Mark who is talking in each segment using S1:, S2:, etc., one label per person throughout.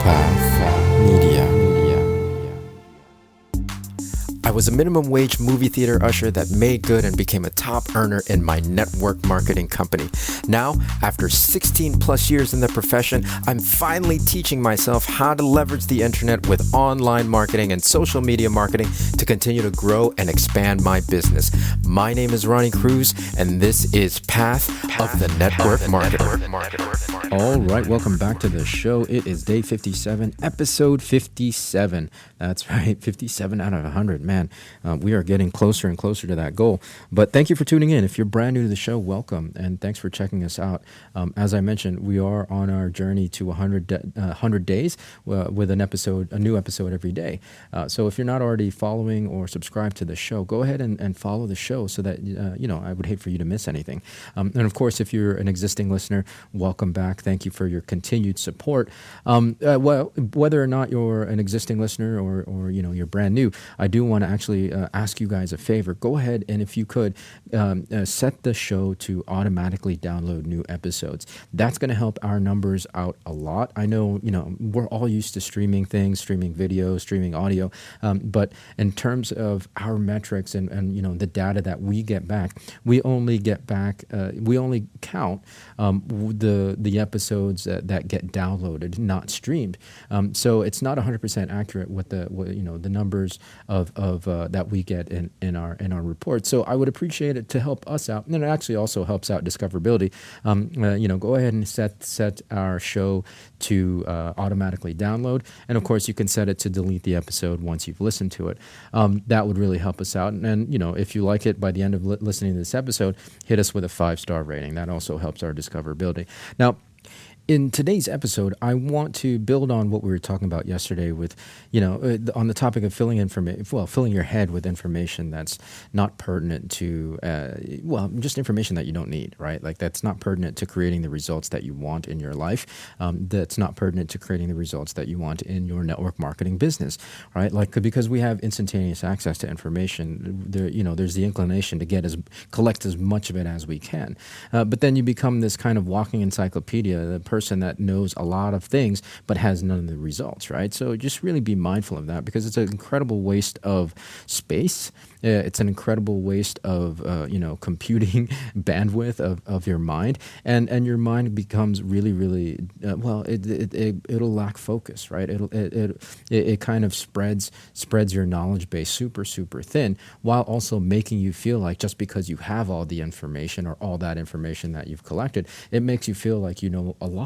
S1: Path Media. I was a minimum wage movie theater usher that made good and became a top earner in my network marketing company. Now, after 16 plus years in the profession, I'm finally teaching myself how to leverage the internet with online marketing and social media marketing to continue to grow and expand my business. My name is Ronnie Cruz, and this is Path of the Network Marketer.
S2: All right, welcome back to the show. It is day 57, episode 57. That's right, 57 out of 100. Man, we are getting closer and closer to that goal. But thank you for tuning in. If you're brand new to the show, welcome, and thanks for checking us out. As I mentioned, we are on our journey to 100 days with a new episode every day. So if you're not already following or subscribed to the show, go ahead and follow the show so that, I would hate for you to miss anything. And of course, if you're an existing listener, welcome back. Thank you for your continued support. Well, whether or not you're an existing listener or you're brand new, I do want to actually ask you guys a favor. Go ahead and if you could set the show to automatically download new episodes. That's going to help our numbers out a lot. I know, we're all used to streaming things, streaming video, streaming audio, but in terms of our metrics and the data that we get back, we only count the episodes that get downloaded, not streamed. So it's not 100% accurate with the numbers of that we get in our report. So I would appreciate it to help us out, and it actually also helps out discoverability. Go ahead and set our show to automatically download, and of course you can set it to delete the episode once you've listened to it. That would really help us out. And if you like it by the end of listening to this episode, hit us with a 5-star rating. That also helps our discoverability. Now, in today's episode, I want to build on what we were talking about yesterday with, on the topic of filling your head with information that's not pertinent to, just information that you don't need, right? Like that's not pertinent to creating the results that you want in your life. That's not pertinent to creating the results that you want in your network marketing business, right? Like because we have instantaneous access to information, there's the inclination to collect as much of it as we can. But then you become this kind of walking encyclopedia, the person that knows a lot of things but has none of the results, right? So just really be mindful of that because it's an incredible waste of space. It's an incredible waste of computing bandwidth of your mind, and your mind becomes really, really it'll lack focus, right? It kind of spreads your knowledge base super, super thin, while also making you feel like just because you have all the information or all that information that you've collected, it makes you feel like you know a lot.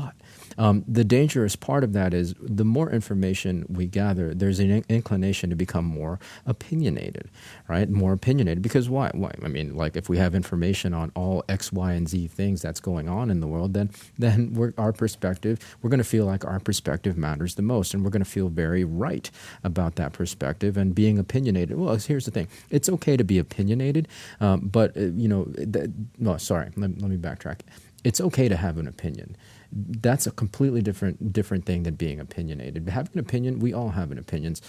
S2: The dangerous part of that is the more information we gather, there's an inclination to become more opinionated, right? More opinionated because why? I mean, like if we have information on all X, Y, and Z things that's going on in the world, then we're going to feel like our perspective matters the most, and we're going to feel very right about that perspective and being opinionated. Well, here's the thing: it's okay to be opinionated, but let me backtrack. It's okay to have an opinion. That's a completely different thing than being opinionated. Having an opinion, we all have an opinions.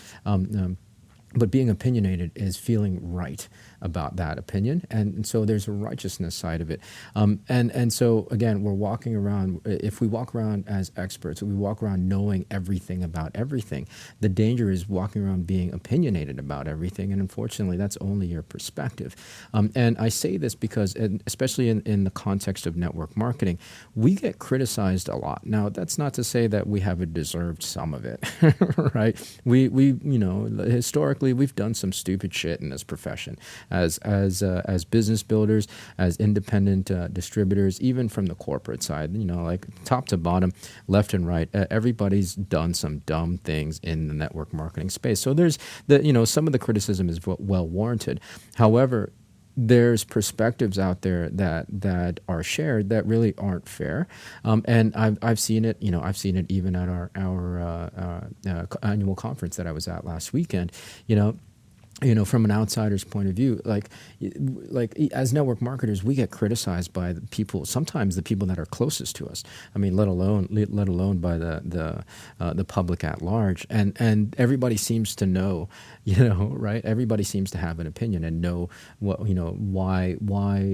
S2: But being opinionated is feeling right about that opinion, and so there's a righteousness side of it. And so again, we're walking around. If we walk around as experts, we walk around knowing everything about everything. The danger is walking around being opinionated about everything, and unfortunately, that's only your perspective. And I say this because, especially in the context of network marketing, we get criticized a lot. Now, that's not to say that we haven't deserved some of it, right? We historically we've done some stupid shit in this profession as business builders, as independent distributors, even from the corporate side, like top to bottom, left and right, everybody's done some dumb things in the network marketing space. So there's some of the criticism is well warranted. However, there's perspectives out there that are shared that really aren't fair, and I've seen it. I've seen it even at our annual conference that I was at last weekend. from an outsider's point of view, like as network marketers, we get criticized by the people, sometimes the people that are closest to us. I mean, let alone by the public at large. And everybody seems to know, right? Everybody seems to have an opinion and know why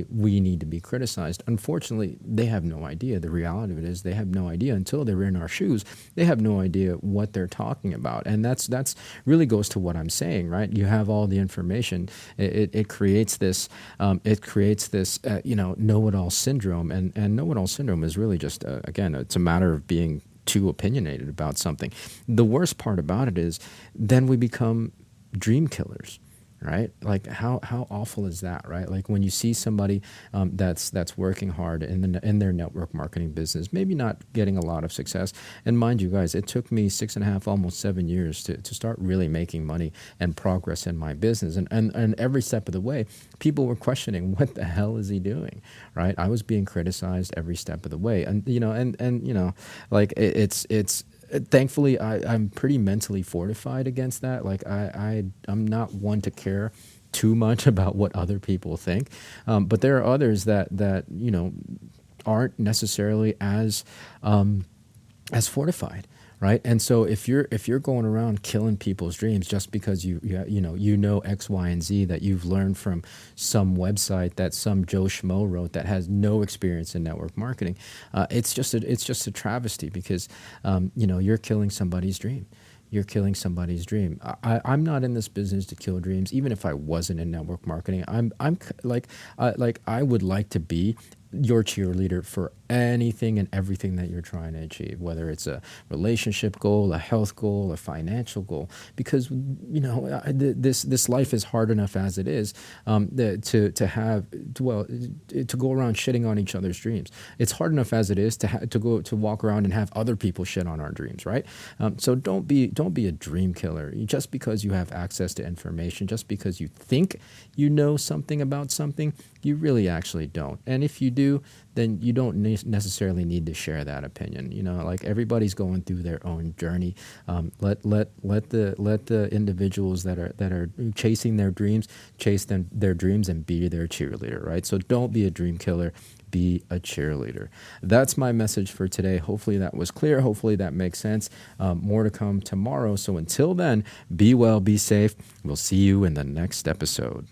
S2: we need to be criticized. Unfortunately, they have no idea. The reality of it is they have no idea until they're in our shoes. They have no idea what they're talking about, and that's really goes to what I'm saying, right? You have all the information. It creates this know-it-all syndrome, and know-it-all syndrome is really just again, it's a matter of being too opinionated about something. The worst part about it is then we become dream killers. Right? Like how awful is that, right? Like when you see somebody that's working hard in their network marketing business, maybe not getting a lot of success. And mind you guys, it took me 6.5, almost 7 years to start really making money and progress in my business. And every step of the way, people were questioning, what the hell is he doing? Right? I was being criticized every step of the way. And like it's thankfully, I'm pretty mentally fortified against that. Like I'm not one to care too much about what other people think, but there are others that aren't necessarily as fortified. Right, and so if you're going around killing people's dreams just because you know X, Y, and Z that you've learned from some website that some Joe Schmo wrote that has no experience in network marketing, it's just a travesty because you're killing somebody's dream. You're killing somebody's dream. I'm not in this business to kill dreams. Even if I wasn't in network marketing, I would like to be your cheerleader for anything and everything that you're trying to achieve, whether it's a relationship goal, a health goal, a financial goal, because this life is hard enough as it is to go around shitting on each other's dreams. It's hard enough as it is to walk around and have other people shit on our dreams, right? So don't be a dream killer just because you have access to information, just because you think you know something about something. You really actually don't. And if you do, then you don't necessarily need to share that opinion. Like everybody's going through their own journey. Let the individuals that are chasing their dreams chase their dreams and be their cheerleader, right? So don't be a dream killer. Be a cheerleader. That's my message for today. Hopefully that was clear. Hopefully that makes sense. More to come tomorrow. So until then, be well, be safe. We'll see you in the next episode.